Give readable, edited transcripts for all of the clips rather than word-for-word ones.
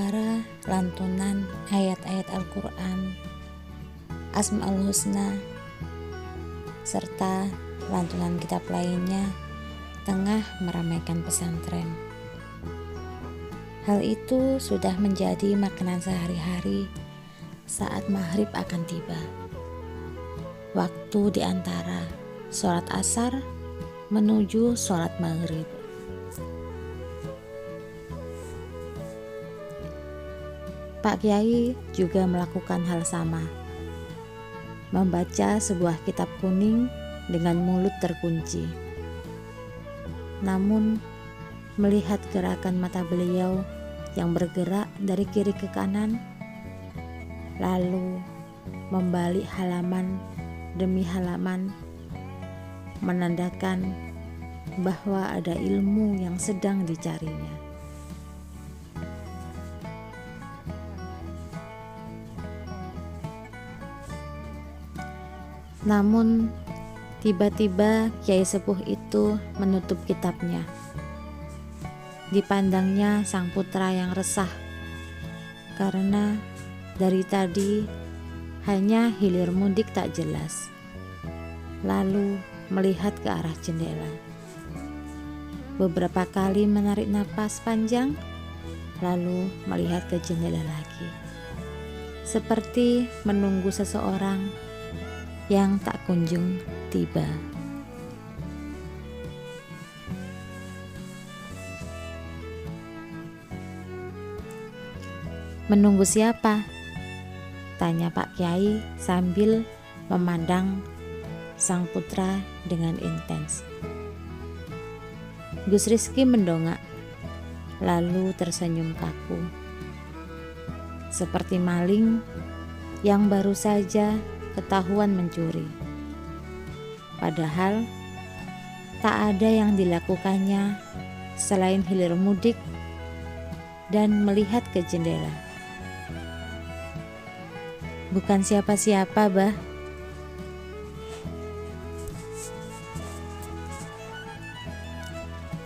antara lantunan ayat-ayat Al-Quran, Asmaul Husna, serta lantunan kitab lainnya tengah meramaikan pesantren. Hal itu sudah menjadi makanan sehari-hari saat maghrib akan tiba. Waktu di antara sholat asar menuju sholat maghrib. Pak Kiai juga melakukan hal sama, membaca sebuah kitab kuning dengan mulut terkunci. Namun, melihat gerakan mata beliau yang bergerak dari kiri ke kanan, lalu membalik halaman demi halaman, menandakan bahwa ada ilmu yang sedang dicarinya. Namun, tiba-tiba Kiai Sepuh itu menutup kitabnya. Dipandangnya sang putra yang resah, karena dari tadi hanya hilir mudik tak jelas. Lalu melihat ke arah jendela. Beberapa kali menarik napas panjang, lalu melihat ke jendela lagi. Seperti menunggu seseorang yang tak kunjung tiba. Menunggu siapa? Tanya Pak Kiai sambil memandang sang putra dengan intens. Gus Rizky mendongak, lalu tersenyum kaku. Seperti maling yang baru saja ketahuan mencuri. Padahal tak ada yang dilakukannya selain hilir mudik dan melihat ke jendela. Bukan siapa-siapa, Bah.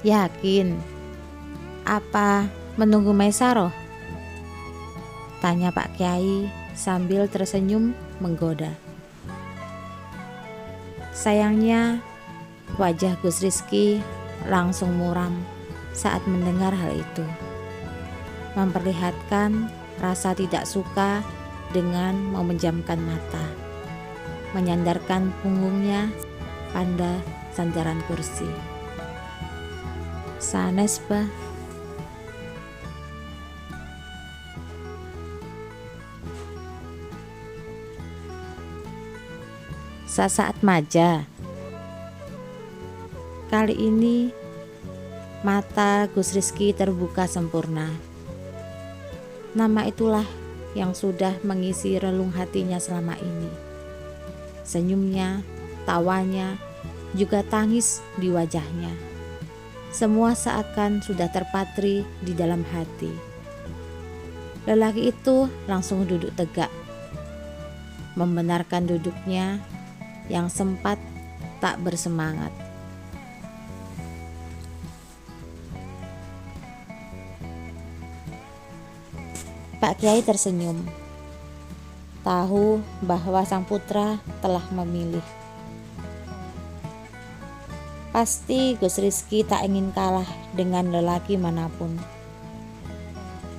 Yakin? Apa menunggu Maisaroh? Tanya Pak Kiai sambil tersenyum menggoda. Sayangnya wajah Gus Rizky langsung muram saat mendengar hal itu, memperlihatkan rasa tidak suka dengan memejamkan mata, menyandarkan punggungnya pada sandaran kursi. Sanes, Bah. Saat maja. Kali ini mata Gus Rizky terbuka sempurna. Nama itulah yang sudah mengisi relung hatinya selama ini. Senyumnya, tawanya, juga tangis di wajahnya. Semua seakan sudah terpatri di dalam hati. Lelaki itu langsung duduk tegak, membenarkan duduknya yang sempat tak bersemangat. Pak Kiai tersenyum, tahu bahwa sang putra telah memilih. Pasti Gus Rizky tak ingin kalah dengan lelaki manapun.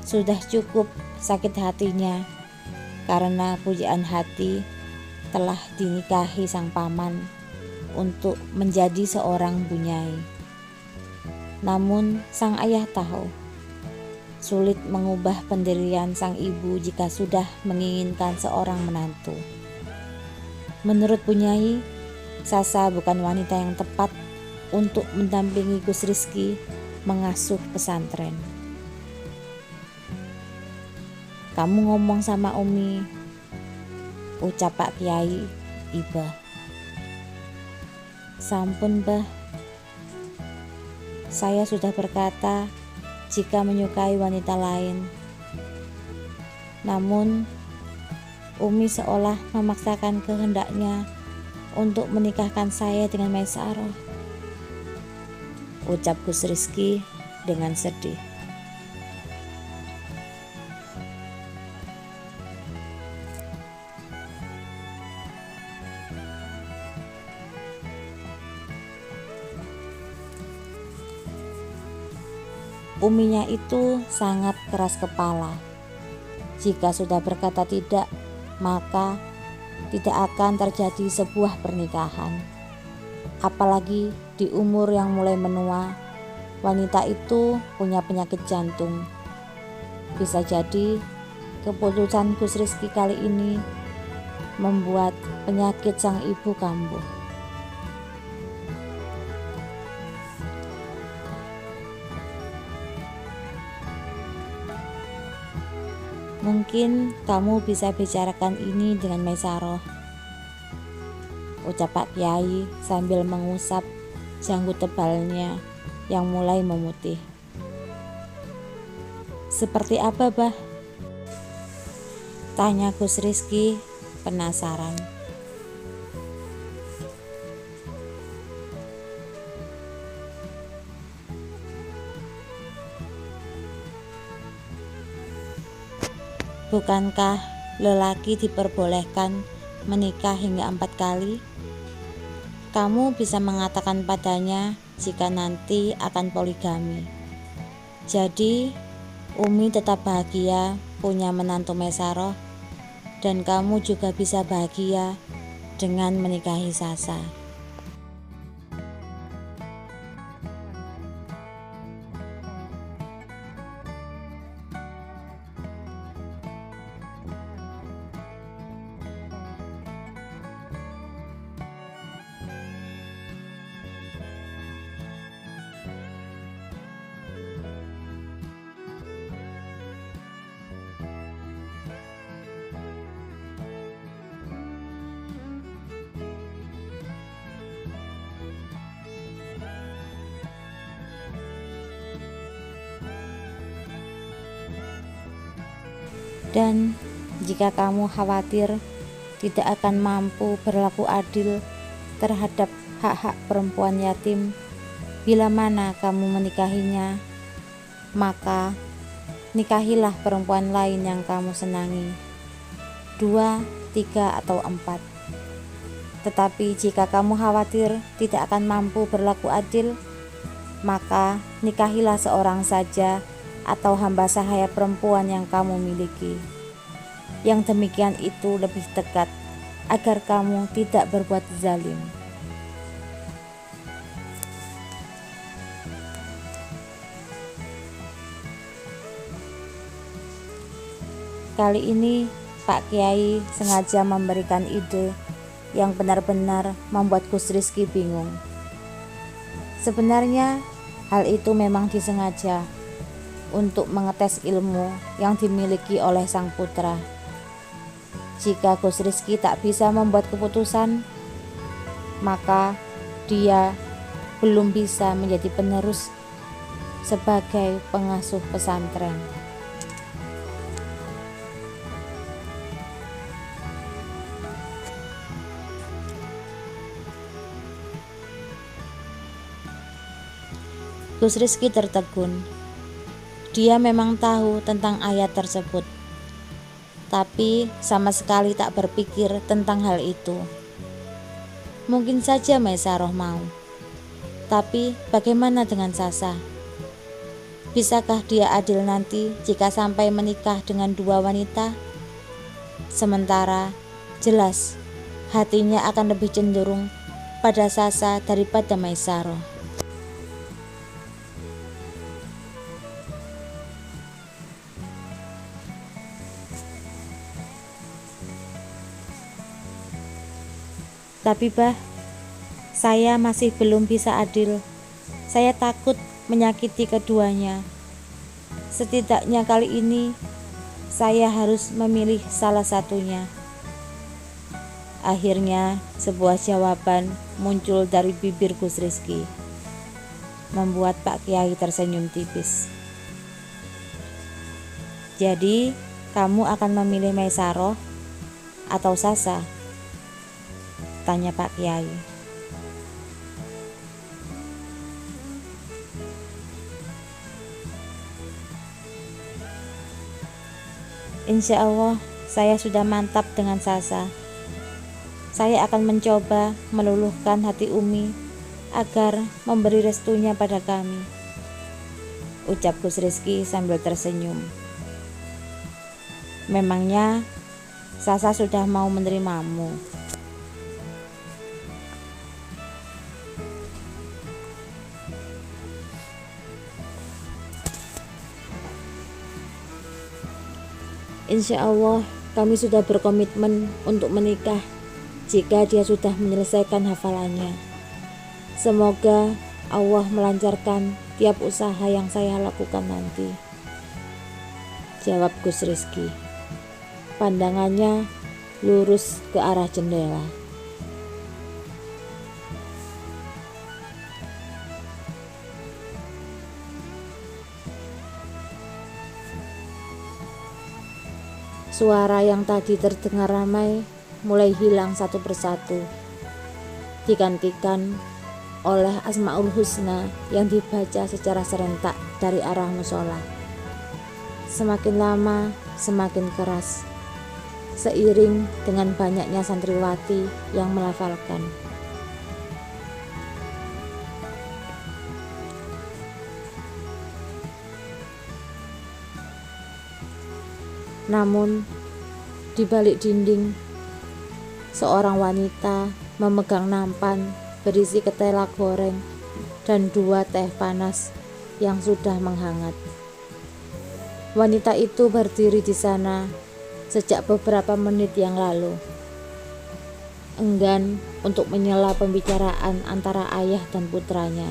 Sudah cukup sakit hatinya karena pujaan hati telah dinikahi sang paman untuk menjadi seorang bunyai. Namun sang ayah tahu sulit mengubah pendirian sang ibu jika sudah menginginkan seorang menantu. Menurut bunyai, Sasa bukan wanita yang tepat untuk mendampingi Gus Rizky mengasuh pesantren. Kamu ngomong sama Umi, ucap Pak Kiai iba. Sampun, Bah. Saya sudah berkata jika menyukai wanita lain. Namun Umi seolah memaksakan kehendaknya untuk menikahkan saya dengan Maisaroh, ucap Gus Rizky dengan sedih. Uminya itu sangat keras kepala. Jika sudah berkata tidak, maka tidak akan terjadi sebuah pernikahan. Apalagi di umur yang mulai menua, wanita itu punya penyakit jantung. Bisa jadi keputusan Gus Rizky kali ini membuat penyakit sang ibu kambuh. Mungkin kamu bisa bicarakan ini dengan Maesaroh, ucap Pak Kiai sambil mengusap janggut tebalnya yang mulai memutih. Seperti apa, Bah? Tanya Gus Rizky penasaran. Bukankah lelaki diperbolehkan menikah hingga 4 kali? Kamu bisa mengatakan padanya jika nanti akan poligami. Jadi, Umi tetap bahagia punya menantu Maesaroh, dan kamu juga bisa bahagia dengan menikahi Sasa. Dan jika kamu khawatir tidak akan mampu berlaku adil terhadap hak-hak perempuan yatim bila mana kamu menikahinya, maka nikahilah perempuan lain yang kamu senangi, 2, 3, atau 4. Tetapi jika kamu khawatir tidak akan mampu berlaku adil, maka nikahilah seorang saja atau hamba sahaya perempuan yang kamu miliki. Yang demikian itu lebih dekat agar kamu tidak berbuat zalim. Kali ini Pak Kiai sengaja memberikan ide yang benar-benar membuat Gus Rizky bingung. Sebenarnya hal itu memang disengaja untuk mengetes ilmu yang dimiliki oleh sang putra. Jika Gus Rizky tak bisa membuat keputusan, maka dia belum bisa menjadi penerus sebagai pengasuh pesantren. Gus Rizky tertegun. Dia memang tahu tentang ayat tersebut, tapi sama sekali tak berpikir tentang hal itu. Mungkin saja Maesaroh mau, tapi bagaimana dengan Sasa? Bisakah dia adil nanti jika sampai menikah dengan 2 wanita? Sementara jelas hatinya akan lebih cenderung pada Sasa daripada Maesaroh. Tapi Bah, saya masih belum bisa adil. Saya takut menyakiti keduanya. Setidaknya kali ini saya harus memilih salah satunya. Akhirnya sebuah jawaban muncul dari bibir Gus Rizky, membuat Pak Kiai tersenyum tipis. Jadi kamu akan memilih Maesaroh atau Sasa? Tanya Pak Kiai. Insya Allah saya sudah mantap dengan Sasa. Saya akan mencoba meluluhkan hati Umi agar memberi restunya pada kami. ucap Gus Rizky sambil tersenyum. Memangnya Sasa sudah mau menerimamu? Insya Allah kami sudah berkomitmen untuk menikah jika dia sudah menyelesaikan hafalannya. Semoga Allah melancarkan tiap usaha yang saya lakukan nanti, jawab Gus Rizky. Pandangannya lurus ke arah jendela. Suara yang tadi terdengar ramai mulai hilang satu persatu, digantikan oleh Asmaul Husna yang dibaca secara serentak dari arah musola. Semakin lama semakin keras, seiring dengan banyaknya santriwati yang melafalkan. Namun di balik dinding, seorang wanita memegang nampan berisi ketela goreng dan 2 teh panas yang sudah menghangat. Wanita itu berdiri di sana sejak beberapa menit yang lalu, enggan untuk menyela pembicaraan antara ayah dan putranya.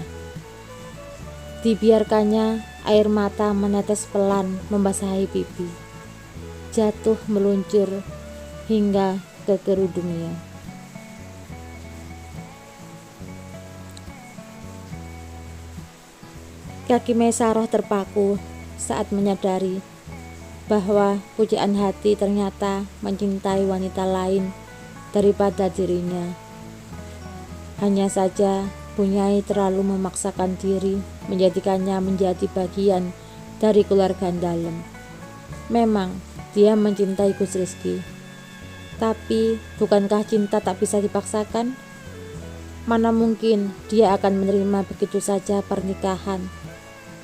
Dibiarkannya air mata menetes pelan membasahi pipi, jatuh meluncur hingga ke kerudungnya. Kaki Maisaroh terpaku saat menyadari bahwa pujaan hati ternyata mencintai wanita lain daripada dirinya. Hanya saja Bunyai terlalu memaksakan diri menjadikannya menjadi bagian dari keluarga dalam. Memang dia mencintai Gus Rizky, tapi bukankah cinta tak bisa dipaksakan? Mana mungkin dia akan menerima begitu saja pernikahan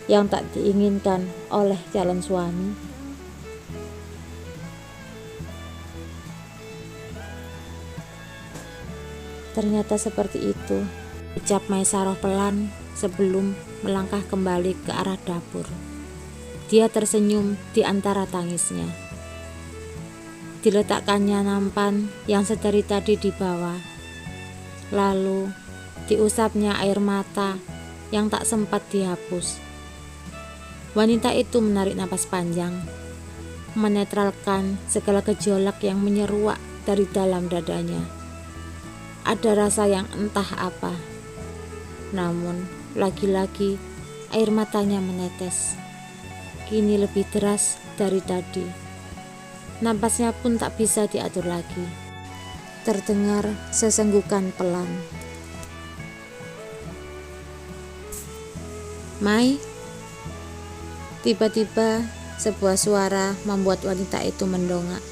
yang tak diinginkan oleh calon suami? Ternyata seperti itu, ucap Maisaroh pelan sebelum melangkah kembali ke arah dapur. Dia tersenyum di antara tangisnya. Diletakkannya nampan yang sedari tadi di bawah, lalu diusapnya air mata yang tak sempat dihapus. Wanita itu menarik napas panjang, menetralkan segala gejolak yang menyeruak dari dalam dadanya. Ada rasa yang entah apa, namun lagi-lagi air matanya menetes, kini lebih deras dari tadi. Napasnya pun tak bisa diatur lagi. Terdengar sesenggukan pelan. Mai. Tiba-tiba sebuah suara membuat wanita itu mendongak.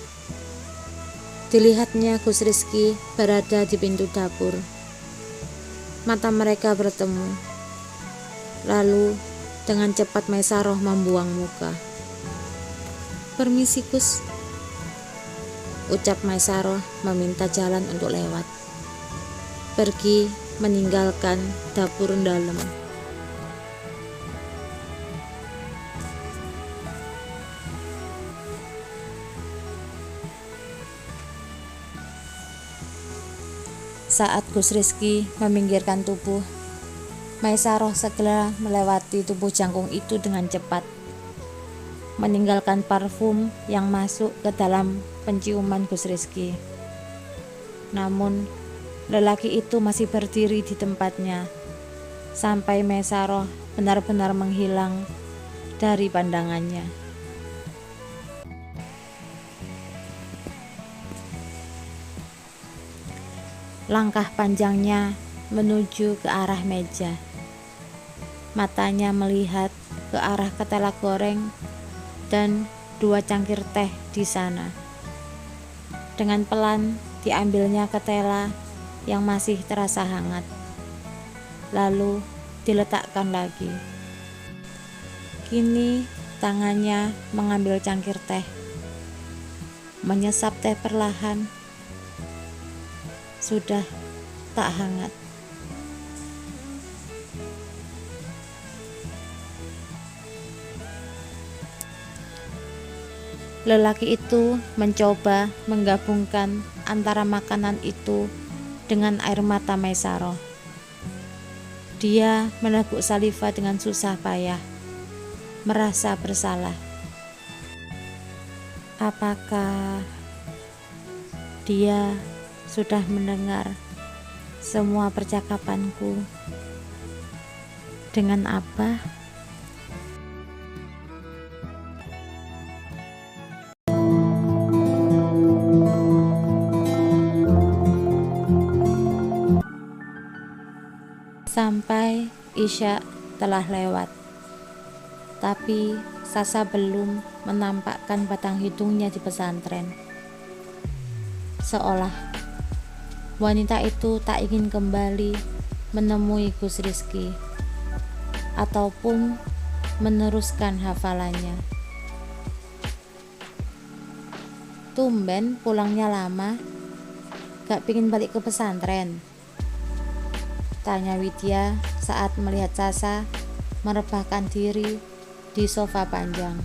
Dilihatnya Gus Rizky berada di pintu dapur. Mata mereka bertemu. Lalu dengan cepat Maisaroh membuang muka. "Permisi Gus," ucap Maisaroh meminta jalan untuk lewat. Pergi meninggalkan dapur dalam. Saat Gus Rizky meminggirkan tubuh, Maisaroh segera melewati tubuh jangkung itu dengan cepat, meninggalkan parfum yang masuk ke dalam penciuman Gus Rizky. Namun, lelaki itu masih berdiri di tempatnya, sampai Maisaroh benar-benar menghilang dari pandangannya. Langkah panjangnya menuju ke arah meja. Matanya melihat ke arah ketela goreng dan 2 cangkir teh di sana. Dengan pelan diambilnya ketela yang masih terasa hangat, lalu diletakkan lagi. Kini tangannya mengambil cangkir teh, menyesap teh perlahan, sudah tak hangat. Lelaki itu mencoba menggabungkan antara makanan itu dengan air mata Maesaroh. Dia meneguk saliva dengan susah payah, merasa bersalah. Apakah dia sudah mendengar semua percakapanku dengan Abah? Sampai Isya telah lewat, tapi Sasa belum menampakkan batang hidungnya di pesantren. Seolah wanita itu tak ingin kembali menemui Gus Rizky ataupun meneruskan hafalannya. Tumben pulangnya lama, gak pingin balik ke pesantren? Tanya Widya saat melihat Sasa merebahkan diri di sofa panjang.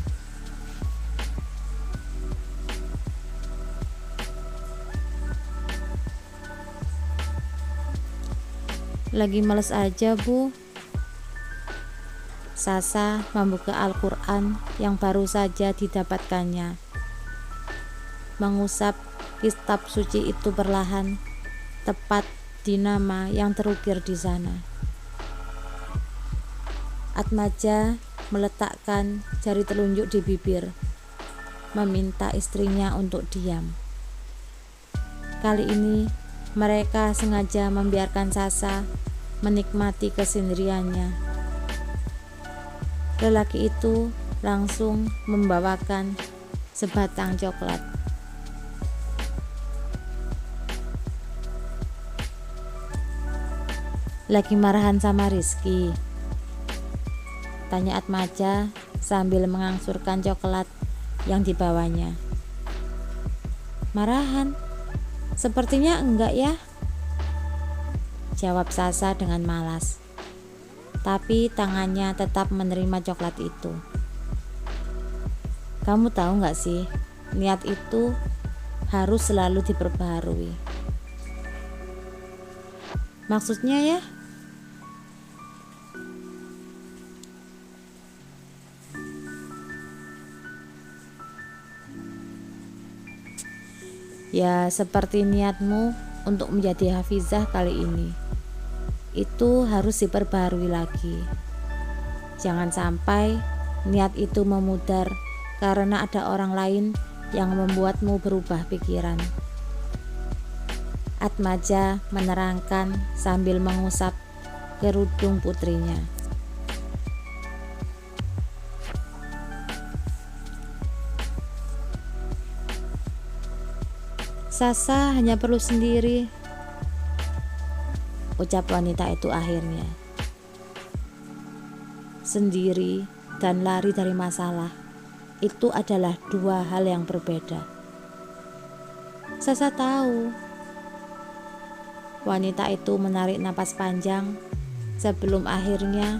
Lagi males aja, Bu. Sasa membuka Al-Quran yang baru saja didapatkannya, mengusap kitab suci itu perlahan, tepat di nama yang terukir di sana. Atmaja meletakkan jari telunjuk di bibir, meminta istrinya untuk diam. Kali ini mereka sengaja membiarkan Sasa menikmati kesendiriannya. Lelaki itu langsung membawakan sebatang coklat. Lagi marahan sama Rizky? Tanya Atmaja sambil mengangsurkan coklat yang dibawanya. Marahan? Sepertinya enggak ya, jawab Sasa dengan malas. Tapi tangannya tetap menerima coklat itu. Kamu tahu enggak sih, niat itu harus selalu diperbaharui. Maksudnya ya? Ya, seperti niatmu untuk menjadi hafizah kali ini. Itu harus diperbarui lagi. Jangan sampai niat itu memudar karena ada orang lain yang membuatmu berubah pikiran. Atmaja menerangkan sambil mengusap kerudung putrinya. Sasa hanya perlu sendiri, ucap wanita itu akhirnya. Sendiri dan lari dari masalah itu adalah dua hal yang berbeda. Sasa tahu. Wanita itu menarik napas panjang sebelum akhirnya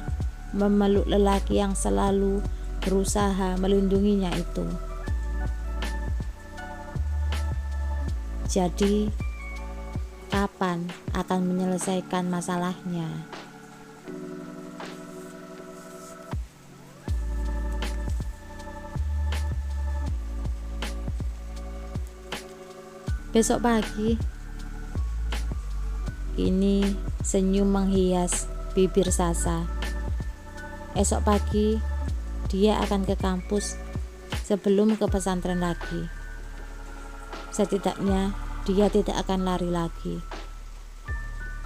memeluk lelaki yang selalu berusaha melindunginya itu. Jadi, kapan akan menyelesaikan masalahnya? Besok pagi, kini senyum menghias bibir Sasa. Esok pagi, dia akan ke kampus sebelum ke pesantren lagi. Setidaknya dia tidak akan lari lagi.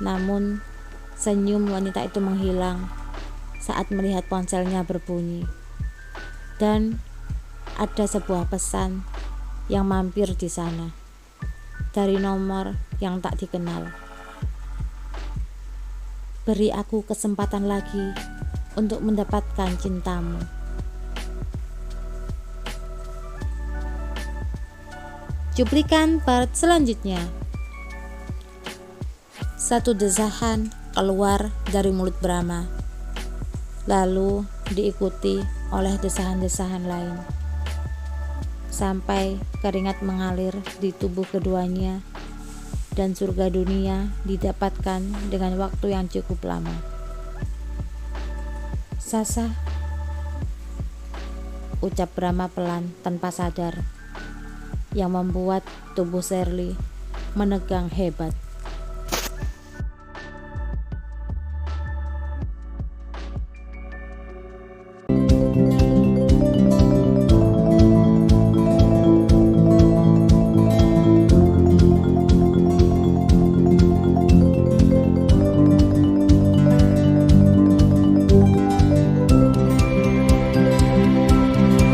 Namun senyum wanita itu menghilang saat melihat ponselnya berbunyi. Dan ada sebuah pesan yang mampir di sana dari nomor yang tak dikenal. Beri aku kesempatan lagi untuk mendapatkan cintamu. Cuplikan part selanjutnya. Satu desahan keluar dari mulut Brahma, lalu diikuti oleh desahan-desahan lain, sampai keringat mengalir di tubuh keduanya dan surga dunia didapatkan dengan waktu yang cukup lama. Sasa, ucap Brahma pelan tanpa sadar, yang membuat tubuh Shirley menegang hebat.